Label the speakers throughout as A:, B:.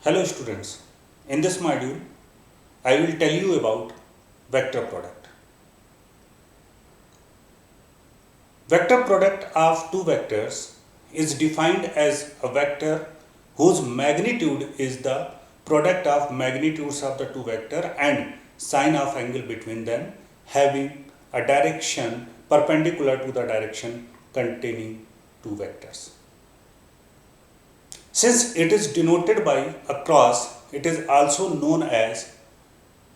A: Hello students, in this module I will tell you about vector product. Vector product of two vectors is defined as a vector whose magnitude is the product of magnitudes of the two vector and sine of angle between them having a direction perpendicular to the direction containing two vectors. Since it is denoted by a cross, it is also known as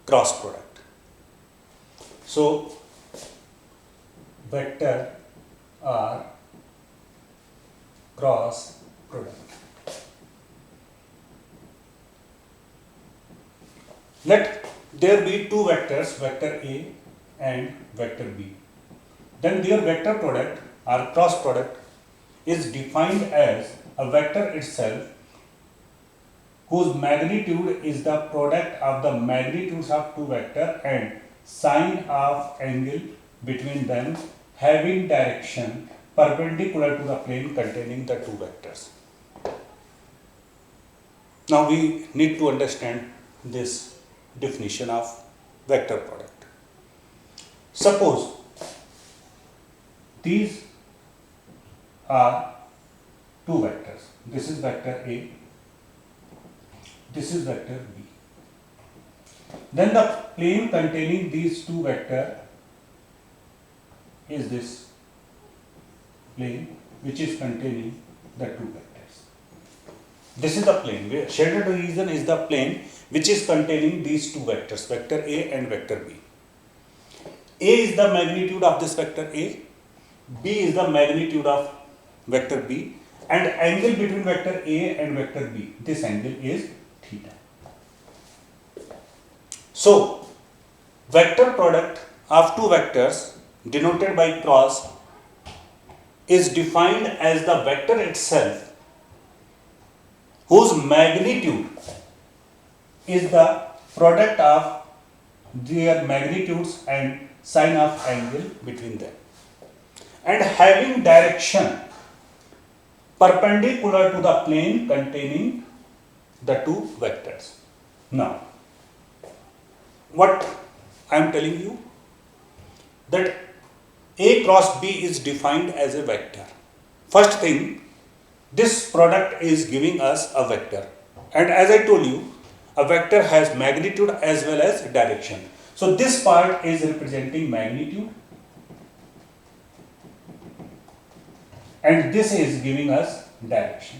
A: cross product. So, vector are cross product. Let there be two vectors, vector A and vector B. Then their vector product or cross product is defined as a vector itself whose magnitude is the product of the magnitudes of two vectors and sine of angle between them having direction perpendicular to the plane containing the two vectors. Now we need to understand this definition of vector product. Suppose these are two vectors. This is vector A, this is vector B. Then the plane containing these two vectors is this plane which is containing the two vectors. This is the plane. Shaded region is the plane which is containing these two vectors, vector A and vector B. A is the magnitude of this vector A, B is the magnitude of vector B, and angle between vector A and vector B, this angle is theta. So, vector product of two vectors denoted by cross is defined as the vector itself whose magnitude is the product of their magnitudes and sine of angle between them and having direction perpendicular to the plane containing the two vectors. Now, what I am telling you, that A cross B is defined as a vector. First thing, this product is giving us a vector, and as I told you, a vector has magnitude as well as direction. So this part is representing magnitude and this is giving us direction.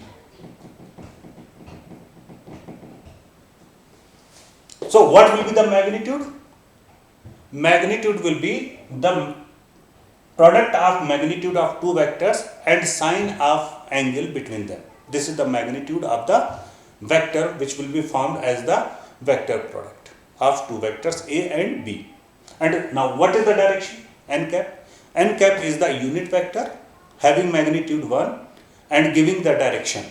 A: So what will be the magnitude? Magnitude will be the product of magnitude of two vectors and sine of angle between them. This is the magnitude of the vector which will be formed as the vector product of two vectors A and B. And now what is the direction? N cap. N cap is the unit vector having magnitude 1 and giving the direction.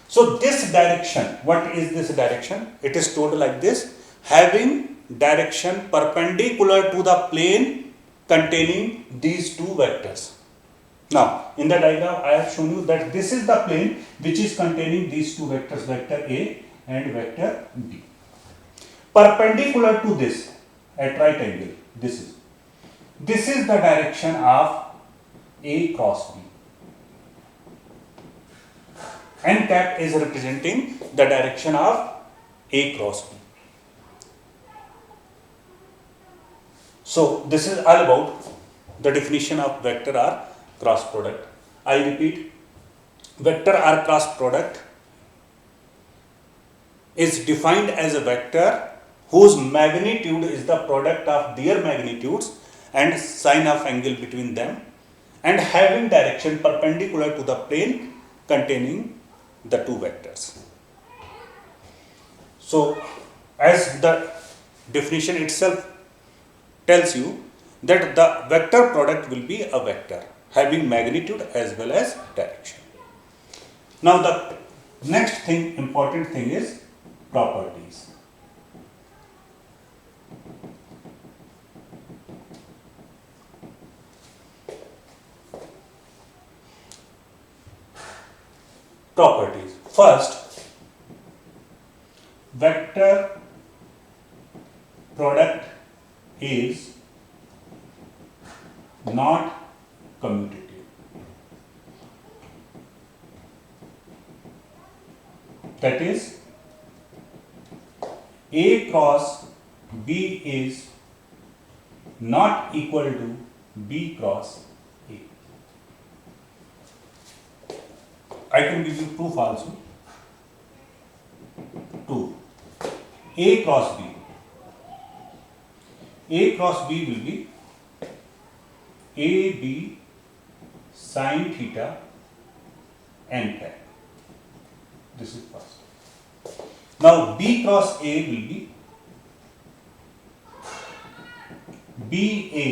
A: So this direction, what is this direction? It is told like this: having direction perpendicular to the plane containing these two vectors. Now, in the diagram I have shown you that this is the plane which is containing these two vectors, vector A and vector B. Perpendicular to this at right angle, this is the direction of A cross B. N cap is representing the direction of A cross B. So this is all about the definition of vector or cross product. I repeat, vector or cross product is defined as a vector whose magnitude is the product of their magnitudes and sine of angle between them and having direction perpendicular to the plane containing the two vectors. So, as the definition itself tells you that the vector product will be a vector having magnitude as well as direction. Now, the next thing, important thing is properties. Properties. First, vector product is not commutative. That is, A cross B is not equal to B cross A. I can give you proof also. 2. A cross B. A cross B will be AB sin theta n cap. This is first. Now B cross A will be BA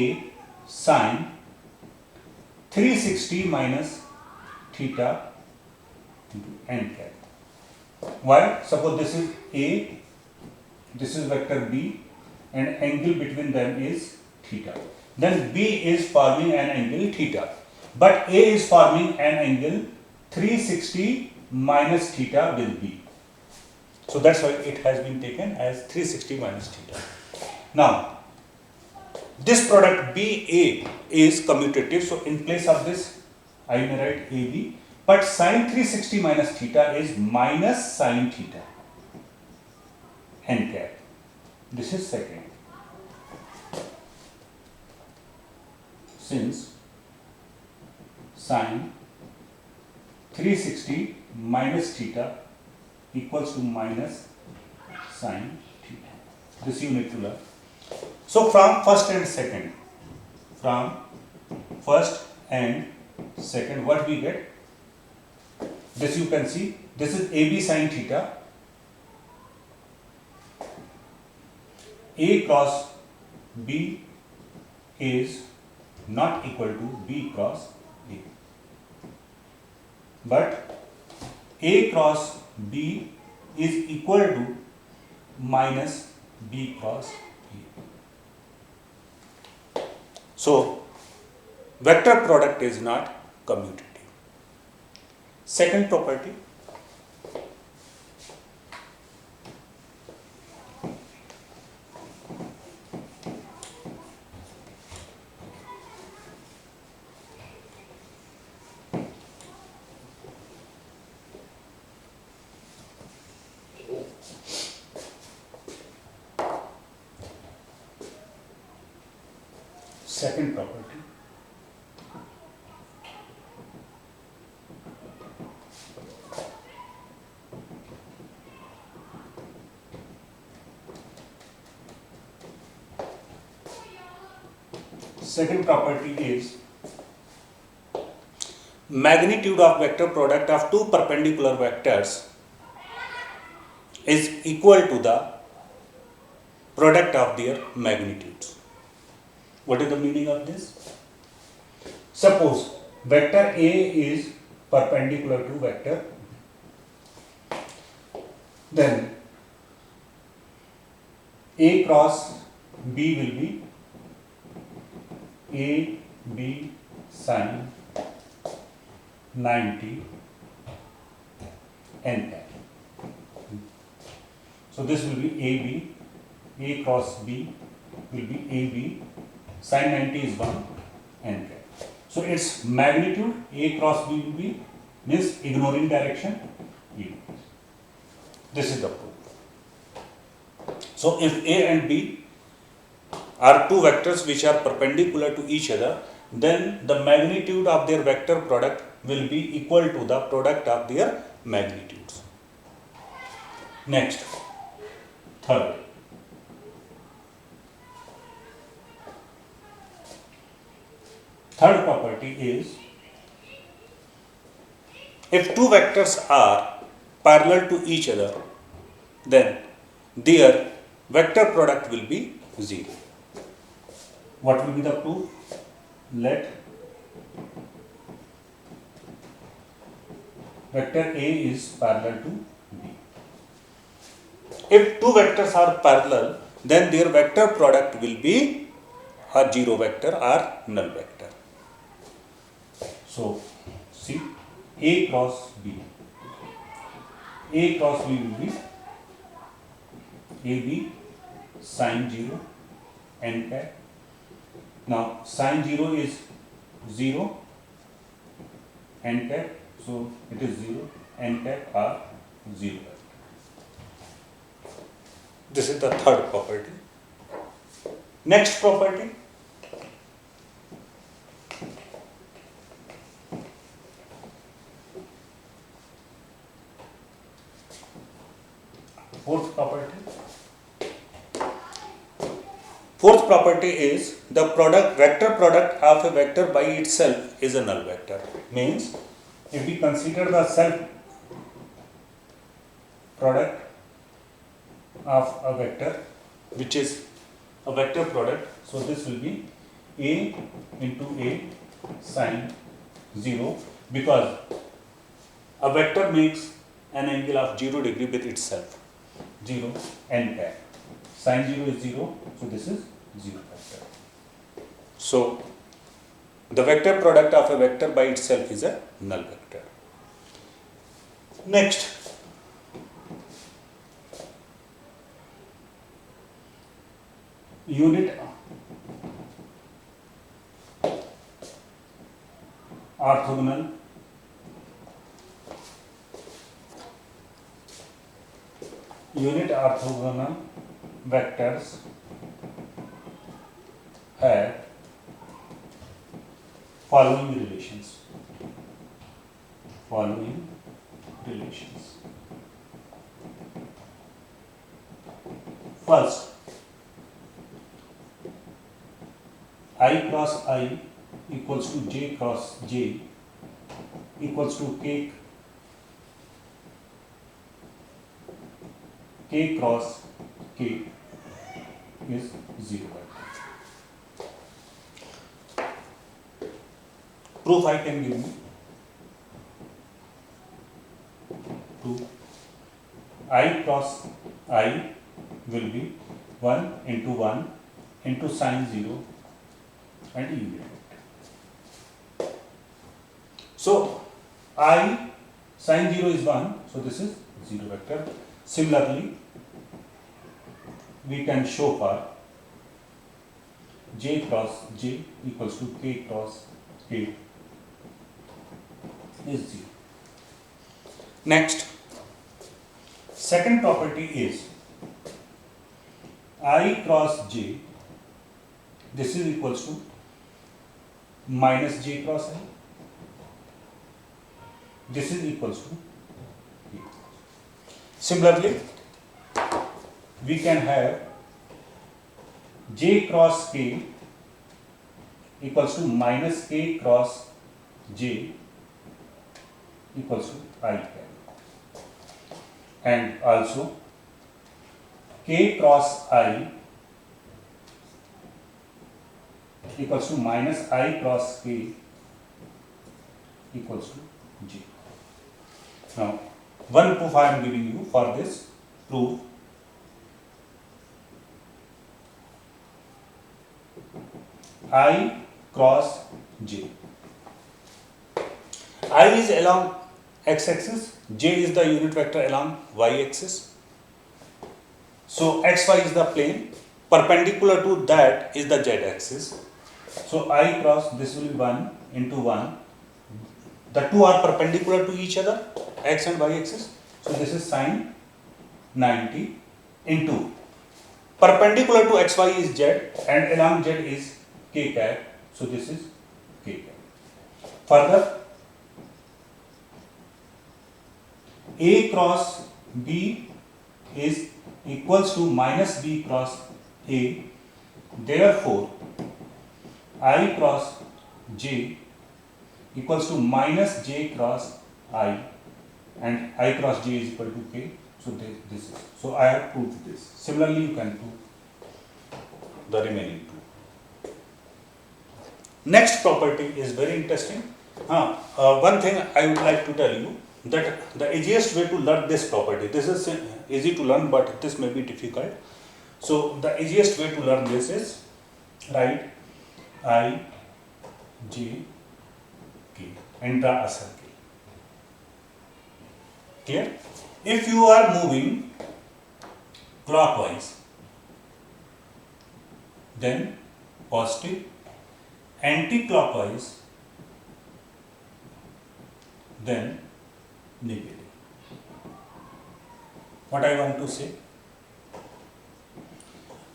A: sin 360 minus theta into n cap. Why? Suppose this is A, this is vector B, and angle between them is theta. Then B is forming an angle theta, but A is forming an angle 360 minus theta with B. So that's why it has been taken as 360 minus theta. Now, this product BA is commutative, so in place of this, I may write AB, but sin 360 minus theta is minus sin theta n cap. This is second. Since sin 360 minus theta equals to minus sin theta. This you need to learn. So from first and second, what we get? This you can see, this is AB sin theta. A cross B is not equal to B cross A. But A cross B is equal to minus B cross A. So, vector product is not commutative. Second property, second property, is magnitude of vector product of two perpendicular vectors is equal to the product of their magnitudes. What is the meaning of this? Suppose vector A is perpendicular to vector, then A cross B will be AB sin 90 n cap. So this will be AB, A cross B will be AB, sin 90 is 1 n cap. So its magnitude A cross B will be, means ignoring direction, E. This is the proof. So if A and B are two vectors which are perpendicular to each other, then the magnitude of their vector product will be equal to the product of their magnitudes. Next, third. Third property is, if two vectors are parallel to each other, then their vector product will be 0. What will be the proof? Let vector A is parallel to B. If two vectors are parallel, then their vector product will be a 0 vector or null vector. So, see, A cross B. A cross B will be AB sine 0 n cap. Now sine 0 is 0 n cap, so it is 0 n cap are 0. This is the third property. Next property, fourth property. Fourth property is the vector product of a vector by itself is a null vector. Means if we consider the self product of a vector which is a vector product, so this will be A into A sine 0, because a vector makes an angle of 0 degree with itself, 0 n cap. Sine 0 is 0, so this is 0 vector. So the vector product of a vector by itself is a null vector. Next, unit orthogonal vectors have following relations. First, I cross I equals to j cross j equals to k cross k is 0. Proof I can give you. Proof I cross I will be 1 into sine 0 and unit vector. So I sine 0 is 1, so this is 0 vector. Similarly, we can show for j cross j equals to k cross k is 0. Next, second property is I cross j, this is equals to minus j cross I, this is equals to k. Similarly, we can have j cross k equals to minus k cross j equals to I cap, and also k cross I equals to minus I cross k equals to j. Now, one proof I am giving you for this proof. I cross j. I is along x-axis, j is the unit vector along y-axis. So xy is the plane, perpendicular to that is the z-axis. So I cross, this will be 1 into 1. The two are perpendicular to each other, x and y-axis. So this is sine 90 into perpendicular to xy is z and along z is k cap. So this is k cap. Further, A cross B is equals to minus B cross A. Therefore, I cross J equals to minus J cross I, and I cross J is equal to K. So this is. So I have proved this. Similarly, you can prove the remaining two. Next property is very interesting. One thing I would like to tell you, that the easiest way to learn this property, this is easy to learn but this may be difficult. So the easiest way to learn this is write I, J, K and draw a circle. Clear? If you are moving clockwise, then positive, anti-clockwise, then negative. What I want to say?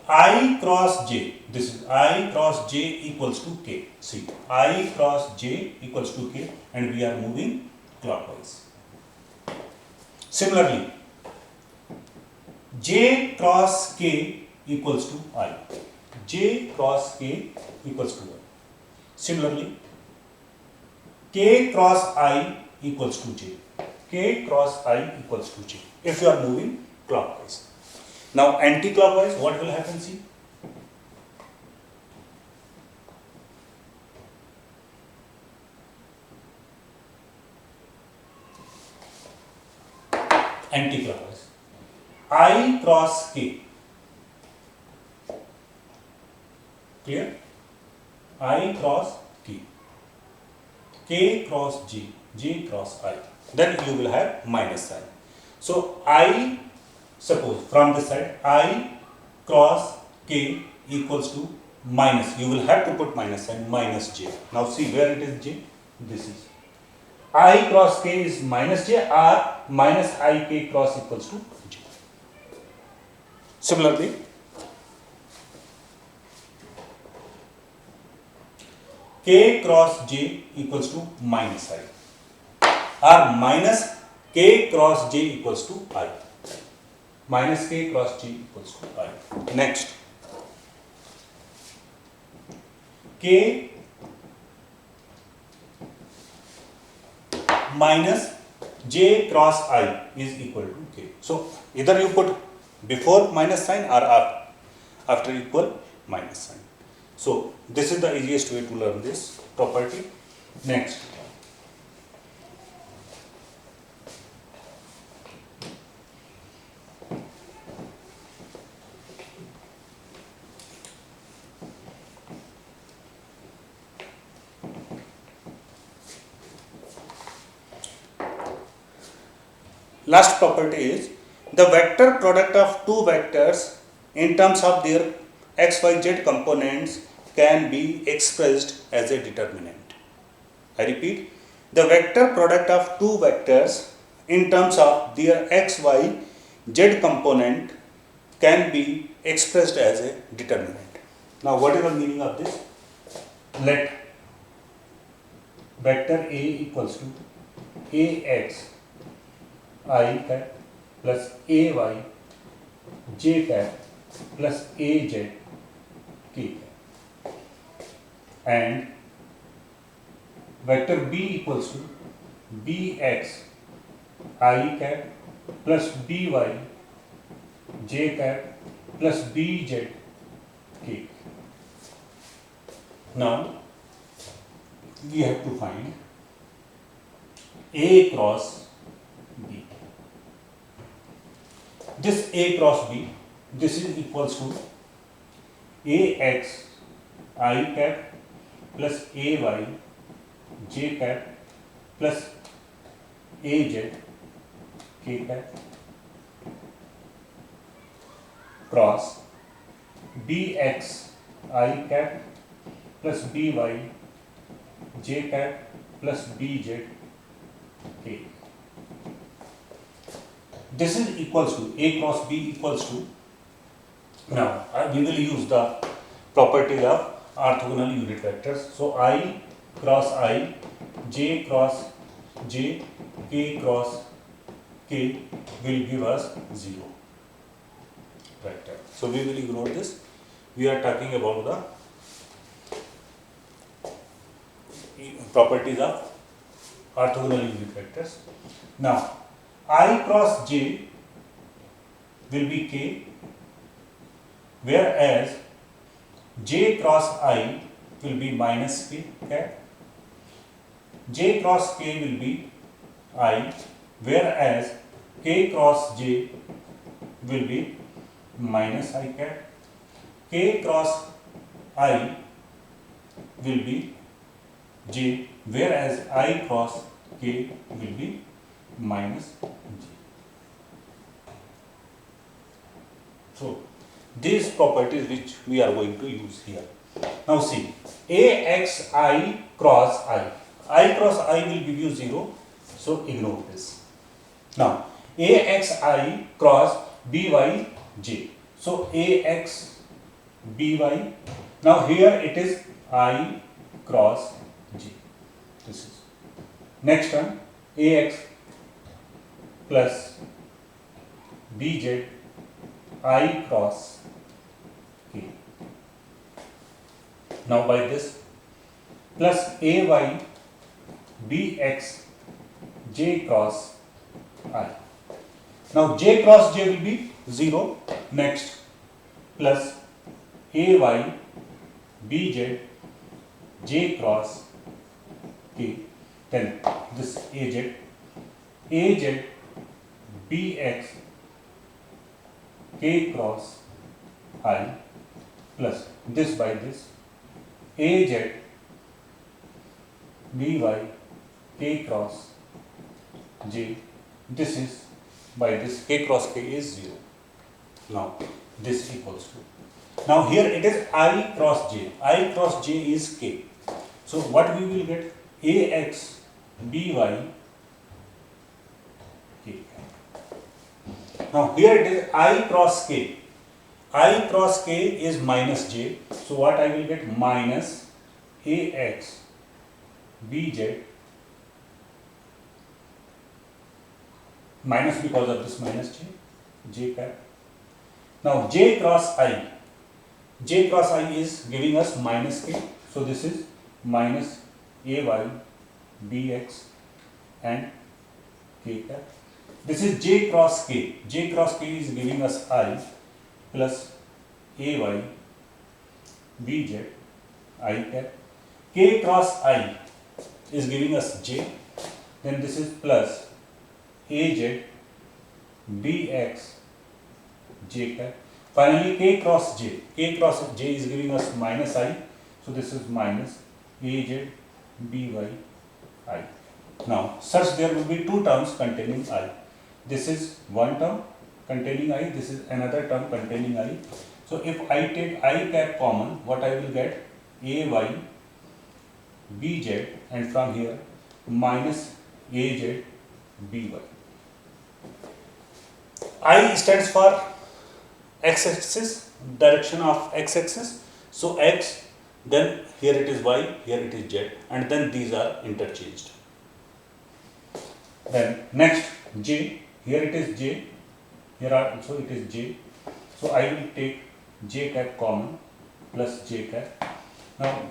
A: I cross j, this is I cross j equals to k. See, I cross j equals to k and we are moving clockwise. Similarly, j cross k equals to I. J cross k equals to I. Similarly, k cross I equals to j. K cross I equals to j. If you are moving clockwise. Now anti-clockwise, what will happen? See, anti-clockwise. I cross k. Clear? I cross k. K cross j. J cross I. Then you will have minus sign. So I, suppose from this side, I cross k equals to minus. You will have to put minus sign, minus j. Now see where it is j. This is I cross k is minus j, or minus I k cross equals to j. Similarly, k cross j equals to minus I, or minus k cross j equals to I. Minus k cross j equals to I. Next, k minus j cross I is equal to k. So either you put before minus sign or after equal minus sign. So this is the easiest way to learn this property. Next, last property is the vector product of two vectors in terms of their xyz components can be expressed as a determinant. I repeat, the vector product of two vectors in terms of their xyz component can be expressed as a determinant. Now what is the meaning of this? Let vector A equals to ax I cap plus ay j cap plus az k cap, and vector B equals to bx I cap plus by j cap plus bz k. Now we have to find A cross B. This A cross B, this is equals to ax I cap plus ay j cap plus az k cap cross bx I cap plus by j cap plus bz k. This is equals to A cross B equals to, now we will use the property of orthogonal unit vectors. So I cross I, j cross j, k cross k will give us 0 vector. So we will ignore this. We are talking about the properties of orthogonal unit vectors. Now I cross j will be k, whereas j cross I will be minus k cap. J cross k will be I, whereas k cross j will be minus I cap. K cross I will be j, whereas I cross k will be minus j. So these properties which we are going to use here. Now see, AXI cross I cross I will give you 0, so ignore this. Now AXI cross BYJ, so AXBY, now here it is I cross J, this is. Next term AX plus BZ I cross K. Now by this plus AY BX J cross I. Now J cross J will be 0. Next plus AY BZ J cross K. Then this AZ BX K cross I plus this by this AZ BY K cross J, this is by this K cross K is 0. Now this equals to, now here it is I cross J, I cross J is K. So what we will get, AX BY K. Now here it is I cross K, I cross K is minus J, so what I will get, minus AX BZ, minus because of this minus J cap. Now J cross I is giving us minus K, so this is minus AY BX and K cap. This is J cross K is giving us I plus AY BZ I cap. K cross I is giving us J, then this is plus AZ BX J cap. Finally K cross J is giving us minus I, so this is minus AZ BY I. Now such there will be two terms containing I. This is one term containing I, this is another term containing I. So if I take I cap common, what I will get, AY BZ, and from here minus AZ BY. I stands for x-axis, direction of x-axis. So x, then here it is y, here it is z, and then these are interchanged. Then next j, here it is j, here also it is j. So I will take j cap common plus j cap. Now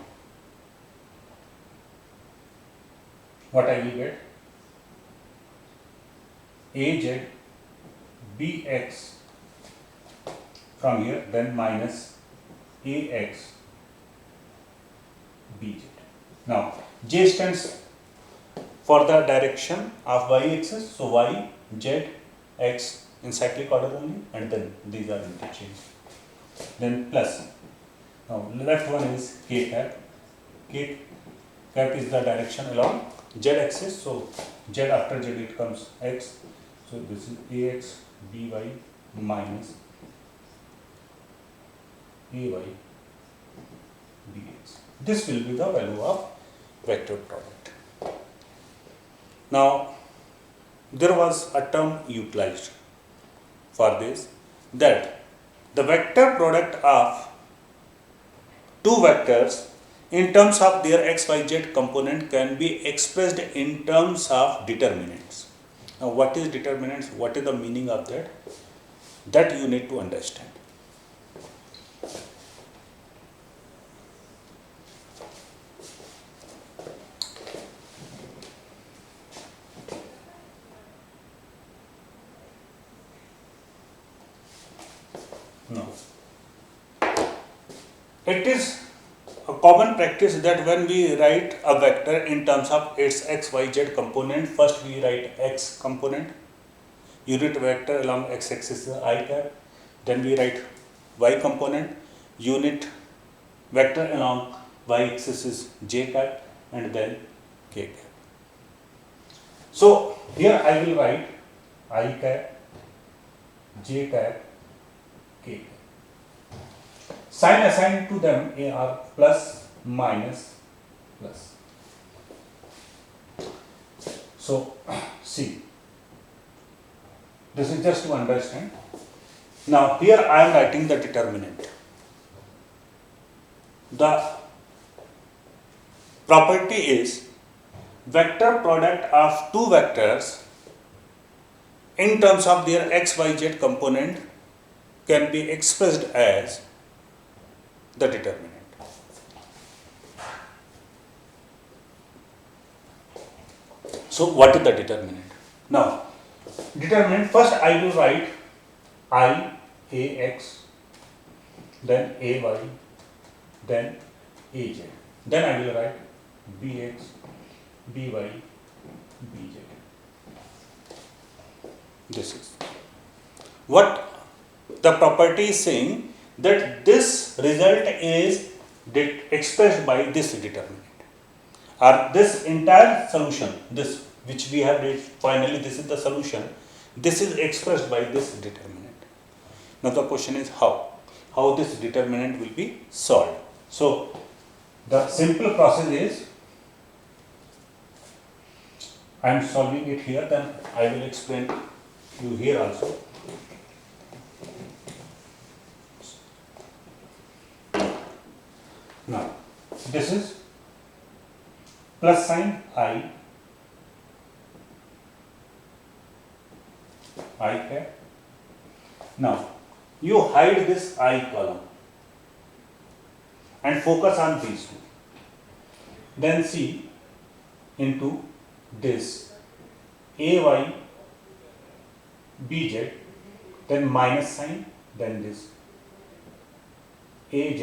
A: what I will get, AZ BX from here, then minus AX BZ. Now J stands for the direction of y-axis, so y, z, x in cyclic order only, and then these are interchanged. Then plus, now left one is K cap. K cap is the direction along z-axis, so z after z it comes x, so this is AX BY minus AY BX. This will be the value of vector product. Now there was a term utilized for this, that the vector product of two vectors in terms of their x, y, z component can be expressed in terms of determinants. Now what is determinants? What is the meaning of that? That you need to understand. No. It is a common practice that when we write a vector in terms of its x, y, z component, first we write x component, unit vector along x-axis is I cap, then we write y component, unit vector along y-axis is j cap, and then k cap. So here I will write I cap, j cap, k. Sign assigned to them are plus, minus, plus. So, see, this is just to understand. Now, here I am writing the determinant. The property is vector product of two vectors in terms of their x, y, z component can be expressed as the determinant. So, what is the determinant? Now, determinant, first I will write I, Ax, then Ay, then Az. Then I will write Bx, By, Bz. This is what the property is saying, that this result is expressed by this determinant, or this entire solution, this which we have reached, finally this is the solution, this is expressed by this determinant. Now the question is how this determinant will be solved. So the simple process is, I am solving it here, then I will explain you here also. Now, this is plus sign I cap. Now, you hide this I column and focus on these two. Then see into this Ay, Bz, then minus sign, then this Az,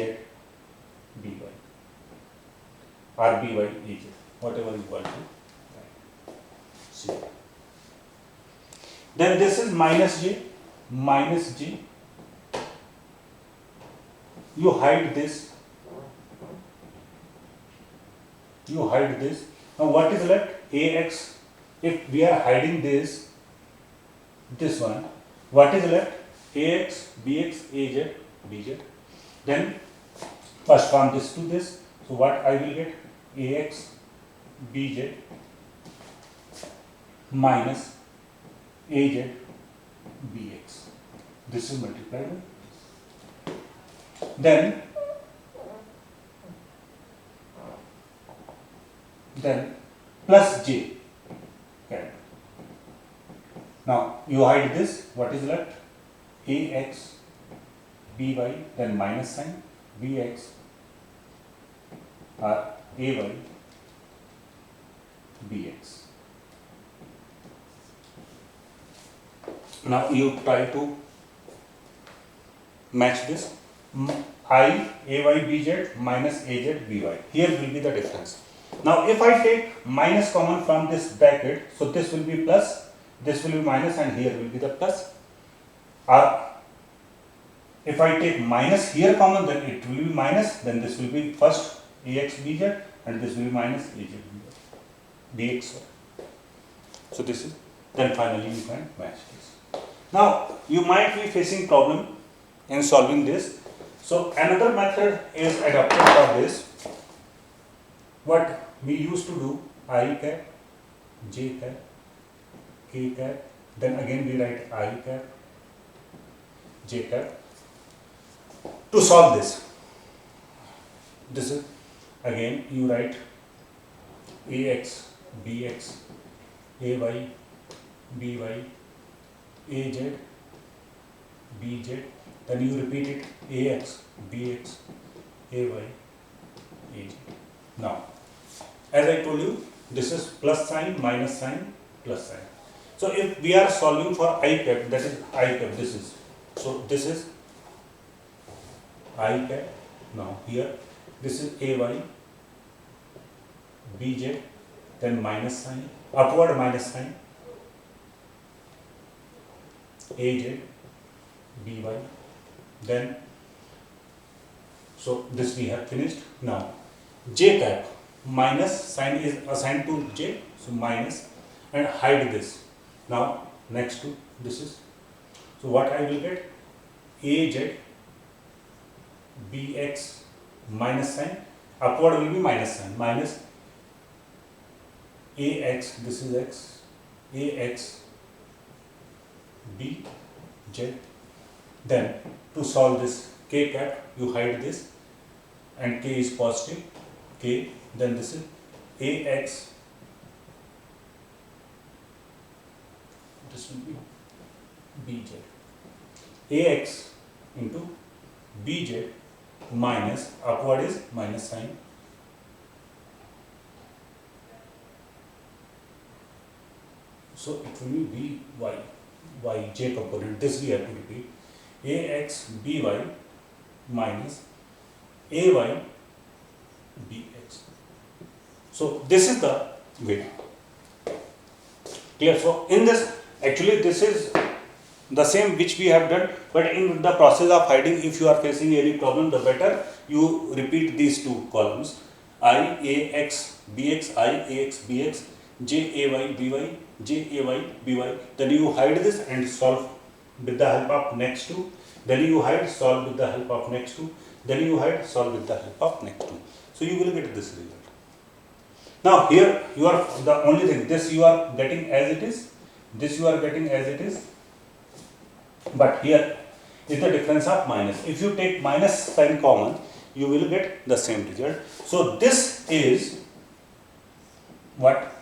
A: By, or By, Az, whatever you want to see. Then this is minus J, you hide this, Now what is left? Ax, if we are hiding this one, what is left? Ax, Bx, Az, Bz. Then first from this to this, so what I will get? Ax, Bz minus Az, Bx. This is multiplied by this. Then plus J. Okay. Now you hide this, what is left? Ax, By, then minus sign, Bx, Ay, Bx. Now you try to match this. I, Ay, Bz minus Az, By. Here will be the difference. Now if I take minus common from this bracket, so this will be plus, this will be minus, and here will be the plus. Or if I take minus here common, then it will be minus, then this will be first Ax, Bz, and this will be minus Az, Bx. So this is, then finally you can match this. Now you might be facing problem in solving this. So another method is adopted for this. What we used to do, I cap, J cap, K cap, then again we write I cap, J cap. To solve this, this is again you write Ax, Bx, Ay, By, Az, Bz, then you repeat it Ax, Bx, Ay, Az. Now, as I told you, this is plus sign, minus sign, plus sign. So if we are solving for I cap, that is I cap, this is. So this is I cap. Now here, this is Ay, Bz, then minus sign, upward minus sign, Az, By, then, so this we have finished. Now, J cap, minus sign is assigned to J, so minus, and hide this. Now next to this is, so what I will get? AZ BX minus sign, upward will be minus sign, minus AX, this is X, AX BZ. Then to solve this K cap, you hide this and K is positive, K, then this is AX, this will be BZ, AX into BZ minus, upward is minus sign, so it will be BY, YJ component, this we have to repeat, AX BY minus AY BX. So this is the way. Clear? So in this, actually this is the same which we have done, but in the process of hiding, if you are facing any problem, the better you repeat these two columns, I AX BX, I AX BX, J AY BY, J AY BY. Then you hide this and solve with the help of next two. Then you hide, solve with the help of next two. Then you hide, solve with the help of next two. So you will get this result. Now here you are the only thing, this you are getting as it is, this you are getting as it is, but here is the difference of minus. If you take minus sign common, you will get the same result. So this is what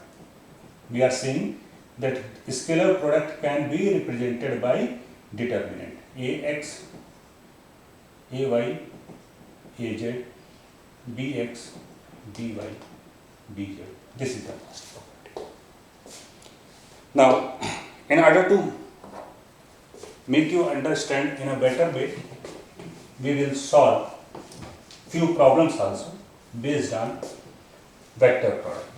A: we are saying, that scalar product can be represented by determinant AX, AY, AZ, BX, BY, BZ. This is the last property. Now, in order to make you understand in a better way, we will solve few problems also based on vector product.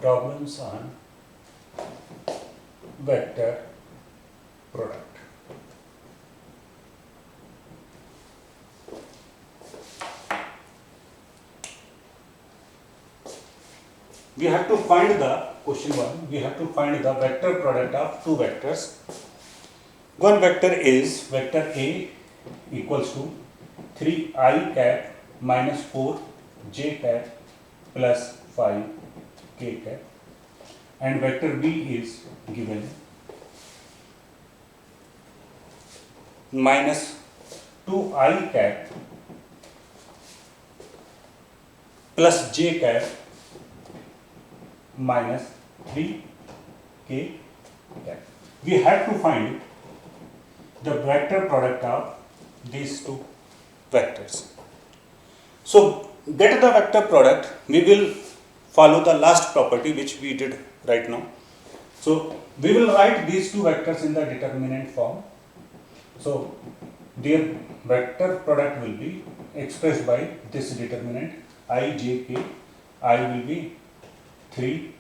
A: Problems on vector product. We have to find the question 1. We have to find the vector product of two vectors. One vector is vector A equals to 3I cap minus 4J cap plus 5 K cap, and vector B is given minus 2I cap plus J cap minus 3K cap. We have to find the vector product of these two vectors. So get the vector product, we will follow the last property which we did right now. So we will write these two vectors in the determinant form. So their vector product will be expressed by this determinant I, J, K. I will be 3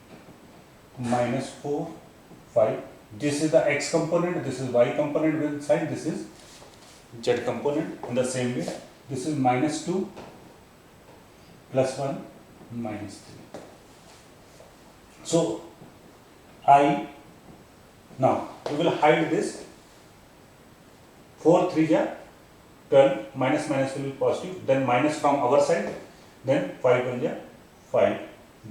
A: minus 4, 5. This is the x component, this is y component with sign, this is z component. In the same way, this is minus 2 plus 1 minus 3. So I, now we will hide this, 4 3 ja 12, minus minus will be positive, then minus from our side, then 5 1 ja 5,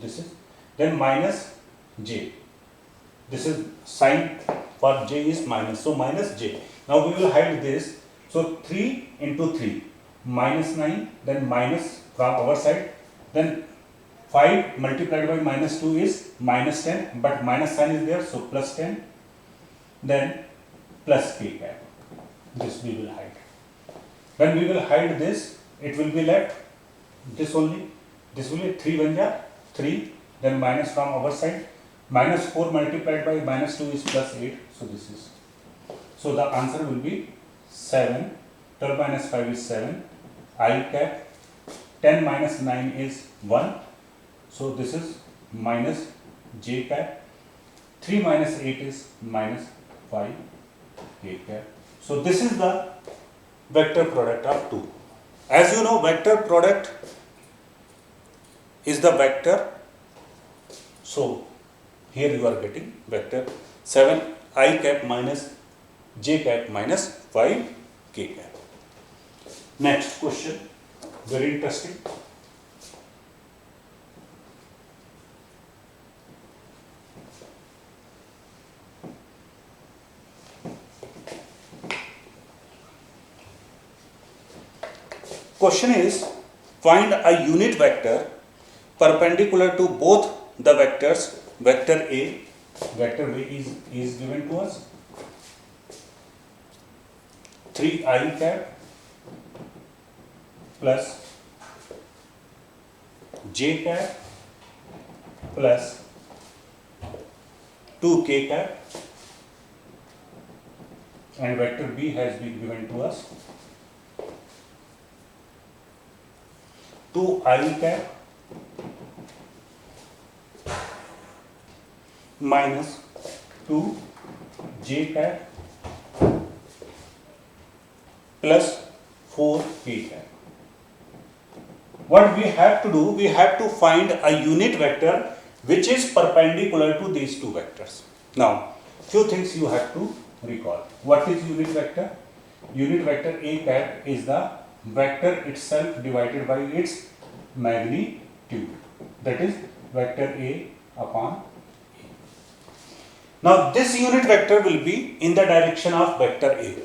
A: this is, then minus j, this is sign for j is minus, so minus j. Now we will hide this, so 3 into 3 minus 9, then minus from our side, then 5 multiplied by minus 2 is minus 10, but minus sign is there, so plus 10, then plus k cap. This we will hide. When we will hide this, it will be left this only. This will be 3 1 ja 3, then minus from our side, minus 4 multiplied by minus 2 is plus 8, so this is. So the answer will be 7, 12 minus 5 is 7, I cap, 10 minus 9 is 1, so this is minus j cap, 3 minus 8 is minus 5 k cap. So this is the vector product of 2. As you know, vector product is the vector. So here you are getting vector 7 I cap minus j cap minus 5 k cap. Next question, very interesting. Question is, find a unit vector perpendicular to both the vectors. Vector A is given to us 3 I cap plus j cap plus 2 k cap, and vector B has been given to us 2 I cap minus 2 j cap plus 4 k cap. What we have to do, we have to find a unit vector which is perpendicular to these two vectors. Now, few things you have to recall. What is unit vector? Unit vector A cap is the vector itself divided by its magnitude. That is vector A upon A. Now this unit vector will be in the direction of vector A.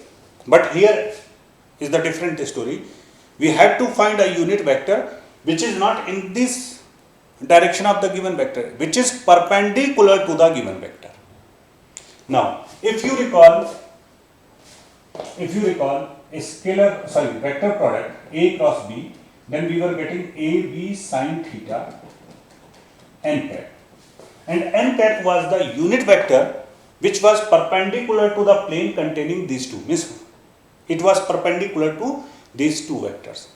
A: But here is the different story. We have to find a unit vector which is not in this direction of the given vector, which is perpendicular to the given vector. Now, if you recall a vector product A cross B, then we were getting A B sine theta n cap, and n cap was the unit vector which was perpendicular to the plane containing these two. Means it was perpendicular to these two vectors.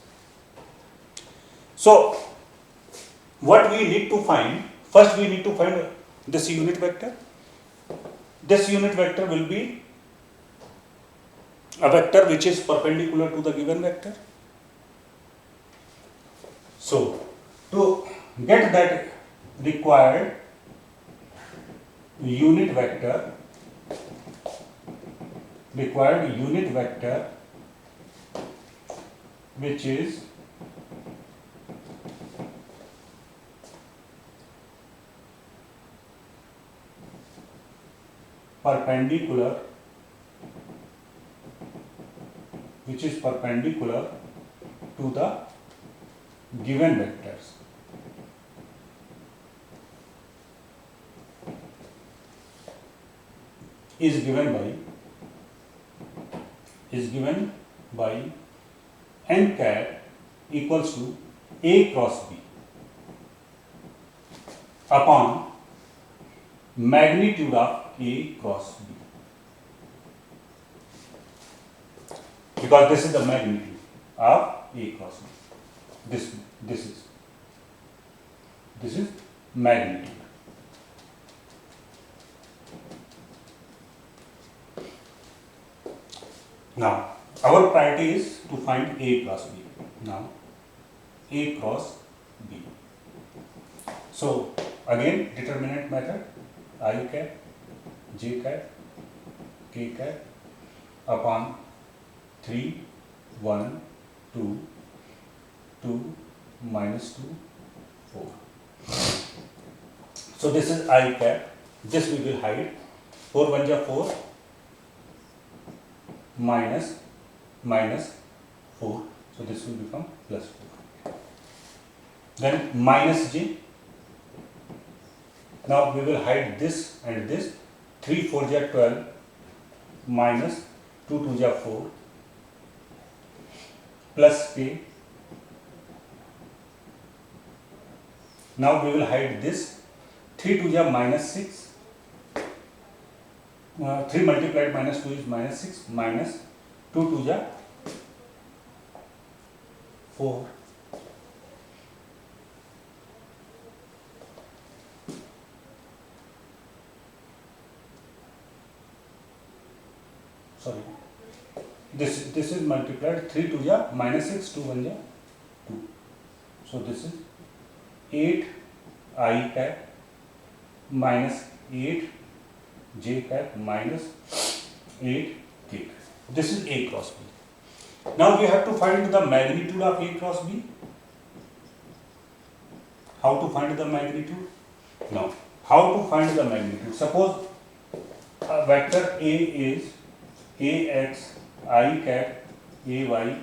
A: So what we need to find, first we need to find this unit vector. This unit vector will be a vector which is perpendicular to the given vector. So to get that required unit vector which is perpendicular to the given vectors is given by n cap equals to A cross B upon magnitude of A cross B, because this is the magnitude of A cross B. This is magnitude. Now our priority is to find A cross B. Now A cross B. So again, determinant method, I cap, j cap, k cap upon 3, 1, 2, 2, minus 2, 4. So this is I cap. This we will hide. 4 1 ja 4 minus 4. So this will become plus 4. Then minus j. Now we will hide this and this. 3 4 ja 12 minus 2 2 ja 4 plus k. Now we will hide this. 3 2 ja minus 6. 3 multiplied minus 2 is minus 6, minus 2 2 ja 4. sorry, this is multiplied 3 2 ja minus 6, 2 1 ja 2. So this is 8 I cap minus 8 j cap minus 8 k. This is A cross B. Now we have to find the magnitude of A cross B. How to find the magnitude? Now, how to find the magnitude? Suppose a vector A is Ax I cap Ay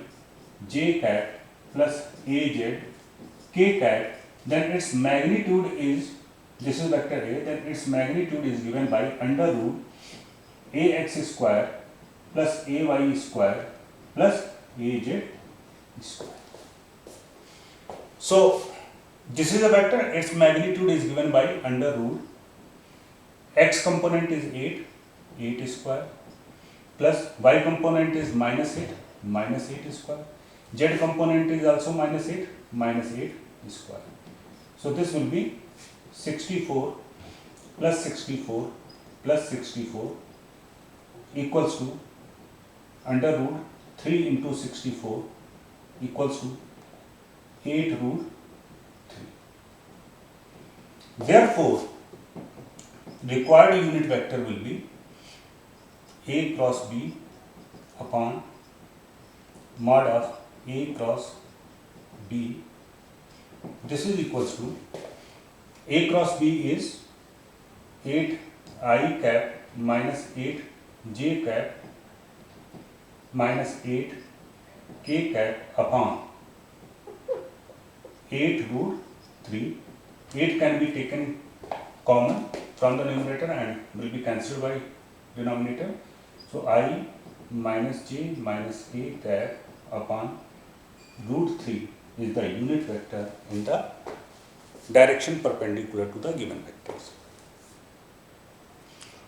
A: j cap plus Az k cap, then its magnitude is, this is vector A, then its magnitude is given by under root Ax square plus Ay square plus Az square. So, this is a vector, its magnitude is given by under root, x component is 8, 8 square, plus y component is minus 8, minus 8 square, z component is also minus 8, minus 8 square. So this will be 64 plus 64 plus 64 equals to under root 3 into 64 equals to 8 root 3. Therefore, required unit vector will be A cross B upon mod of A cross B. This is equals to A cross B is 8 I cap minus 8 j cap minus 8 k cap upon 8 root 3. 8 can be taken common from the numerator and will be cancelled by denominator. So I minus j minus k cap upon root 3 is the unit vector in the direction perpendicular to the given vectors.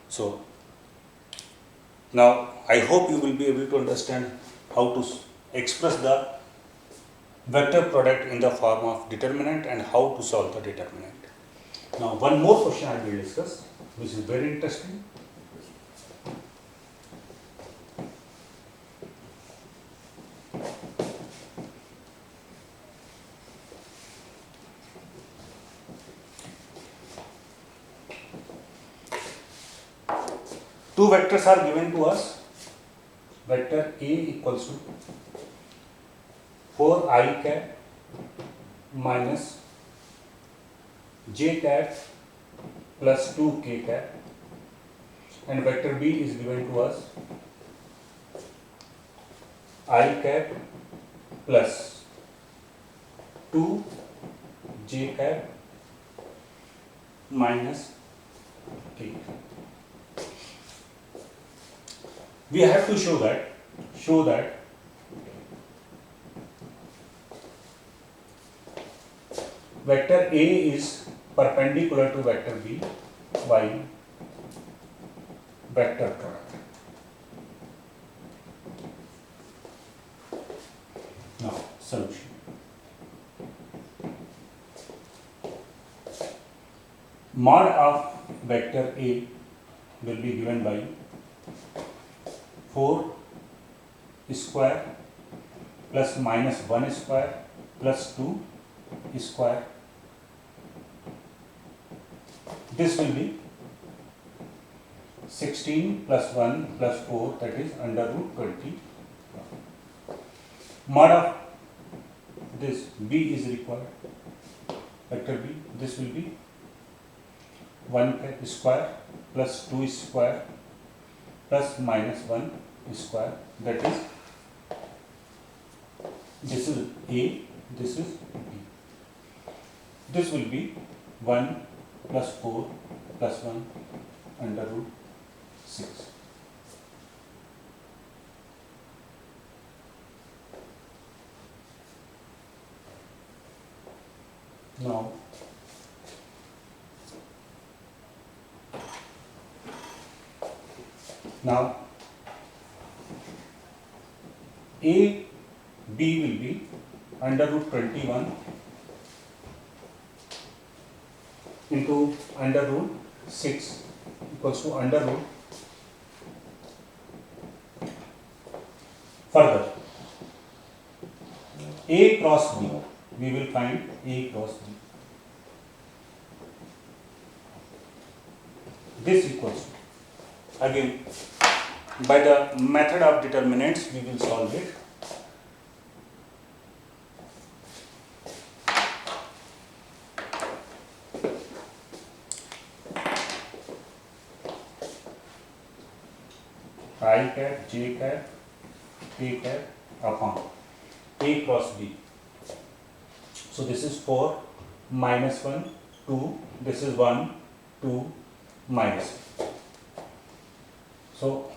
A: So now I hope you will be able to understand how to express the vector product in the form of determinant and how to solve the determinant. Now one more question I will discuss, which is very interesting. Two vectors are given to us. Vector A equals to 4I cap minus j cap plus 2k cap, and vector B is given to us I cap plus 2 j cap minus k. We have to show that vector A is perpendicular to vector B by vector product. Now solution. Mod of vector A will be given by 4 square plus minus 1 square plus 2 square. This will be 16 plus 1 plus 4, that is under root 20. Mod of this B is required, vector B, this will be 1 square plus 2 square plus minus 1 square, that is, this is A, this is B. This will be 1 plus 4 plus 1 under root 6. Now, A, B will be under root 21 into under root 6 equals to under root Further, A cross B, we will find A cross B. This equals to, again, by the method of determinants, we will solve it. I cap, J cap, K cap upon A cross B. So this is 4, minus 1, 2, this is 1, 2, minus. So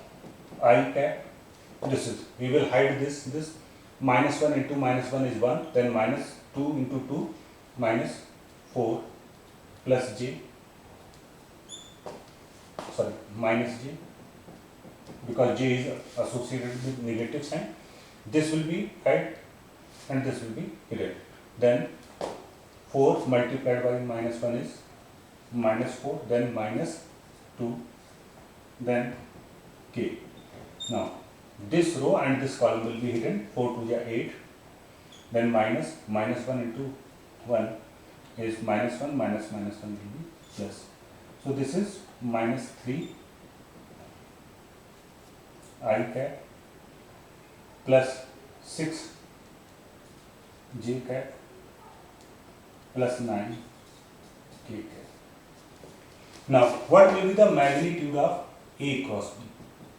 A: I cap, this is, we will hide this, minus 1 into minus 1 is 1, then minus 2 into 2, minus 4, plus J, sorry, minus J, because J is associated with negative sign. This will be hide and this will be hidden. Then 4 multiplied by minus 1 is minus 4, then minus 2, then K. Now this row and this column will be hidden. 4 to the 8, then minus 1 into 1 is minus 1, minus 1 will be plus. So this is minus 3 I cap plus 6 J cap plus 9 K cap. Now what will be the magnitude of A cross B?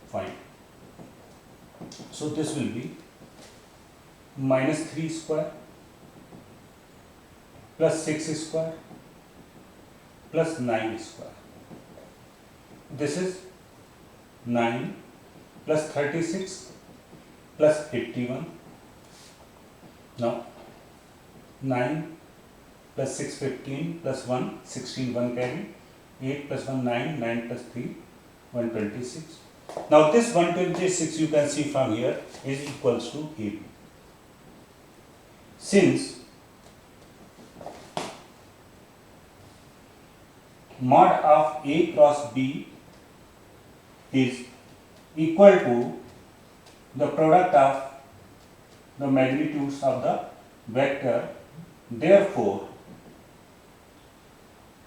A: Fine. So this will be minus 3 square plus 6 square plus 9 square. This is 9 plus 36 plus 81. Now 9 plus 6 15 plus 1 16, 1 carry, 8 plus 1 9, 9 plus 3 126. Now this 126 you can see from here is equals to AB. Since mod of A cross B is equal to the product of the magnitudes of the vector, therefore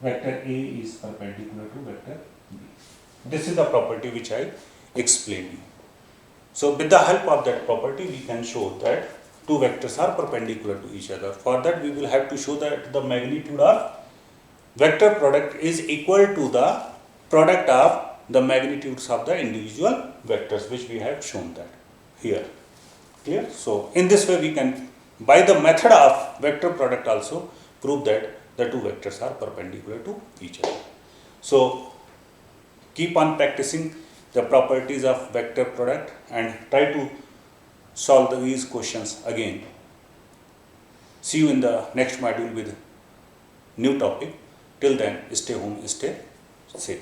A: vector A is perpendicular to vector B. This is the property which I explained you. So with the help of that property we can show that two vectors are perpendicular to each other. For that we will have to show that the magnitude of vector product is equal to the product of the magnitudes of the individual vectors, which we have shown that here. Clear? So in this way we can, by the method of vector product, also prove that the two vectors are perpendicular to each other. So keep on practicing the properties of vector product and try to solve these questions again. See you in the next module with new topic. Till then, stay home, stay safe.